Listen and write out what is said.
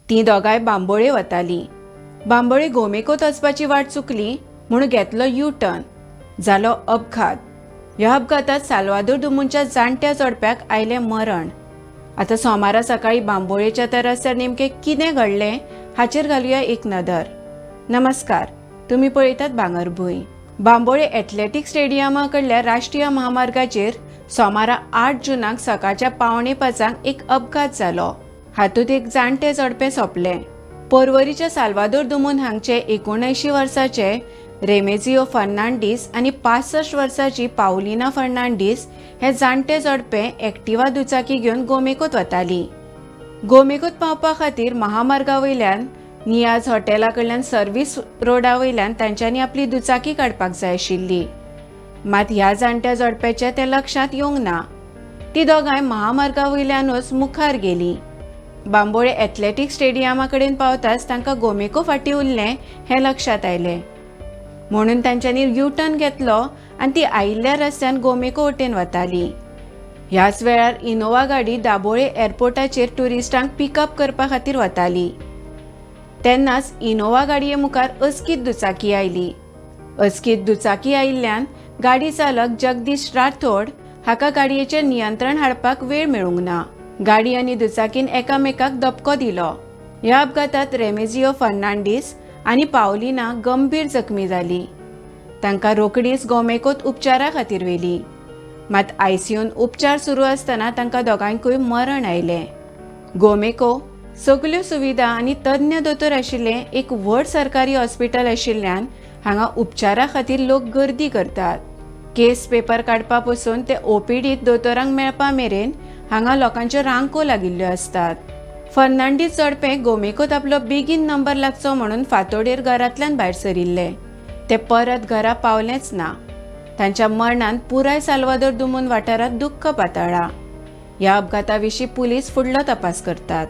ती दोगांय बांबोळे वताली। बांबोळे गोमेकोत वचपाची वाट चुकली म्हणून घेतलो यू टर्न, जालो अपघात। ह्या अपघातात साल्वादोर दुमूनच्या जाणट्या जोडप्याक आयलें मरण। आता सोमारा सकाळी बांबोळेच्या त्या रस्त्यार नेमकें कितें घडलें हाचेर घालुया एक नदर। नमस्कार, तुम्ही पळयतात भांगरभूंय। बांबोळे एथलेटिक स्टेडियमा कडल्या राष्ट्रीय महामार्गाचेर सोमारा 8 जूनाक सकाळच्या 4:45 एक अपघात जालो। हातूंत एक जाणटें जोडपें सोंपलें। पर्वरीच्या साल्वादोर दुमून हांगचे 79 वर्साचे रेमेजियो फर्नांडीस आनी 65 वर्साची पावलिना फर्नांडीस हे जाणटे जोडपें एक्टिवा दुचाकी घेवन गोमेकोत वताली। गोमेकोत पावपा खातीर महामार्गावयल्यान नियाज हॉटेला कडल्यान सर्व्हिस रोडा वयल्यान तांच्यांनी आपली दुचाकी काडपाक जाय आशिल्ली। मात ह्या जाणट्या जोडप्याचे ते लक्षांत येवंक ना। ती दोगांय महामार्गावयल्यानूच मुखार गेलीं। बांबोळे एथलेटिक स्टेडियमा कडेन पावताच तांकां गोमेको फाटीं उरलें हें लक्षांत आयलें। म्हणून तांच्यांनी यू टर्न घेतलो आनी ती आयिल्ल्या रस्त्यान गोमेको वटेन वताली। ह्याच वेळार इनोवा गाडी दाबोळे एअरपोर्टाचेर ट्युरिस्टांक पिकअप करपा खातीर वताली। तेन्नाच इनोवा गाडये मुखार अचकीत दुचाकी आयली। अचकीत दुचाकी आयिल्ल्यान गाडी चालक जगदीश राठोड हाका गाडयेचेर नियंत्रण हाडपाक वेळ मेळूंक ना। गाडी आनी दुचाकीन एकामेकाक धपको दिलो। ह्या अपघातात रेमेजियो फर्नांडीस आनी पावलिना गंभीर जखमी जाली। तांकां रोखडीच गोमेकोत उपचारा खातीर व्हेली। मात आयसीयून उपचार सुरू आसतना तांकां दोगांयकूय मरण आयलें। गोमेको सगल्यो सुविधा आनी तज्ञ दोतोर आशिल्लें एक व्हड सरकारी हॉस्पिटल आशिल्ल्यान हांगा उपचारा खातीर लोक गर्दी करतात। केस पेपर काडपा पसून ते ओपीडीत दोतोरांक मेळपा मेरेन हांगा लोकांच्यो रांको लागिल्ल्यो आसतात। फर्नांडीस जोडपें गोमेकोत आपलो बेगीन नंबर लागचो म्हणून फांतोडेर घरांतल्यान भायर सरिल्ले। ते परत घरा पावलेच ना। तांच्या मरणान पुराय साल्वादोर दुमून वाठारांत दुख्ख पातळ्ळां। ह्या अपघाता विशीं पुलीस फुडलो तपास करतात।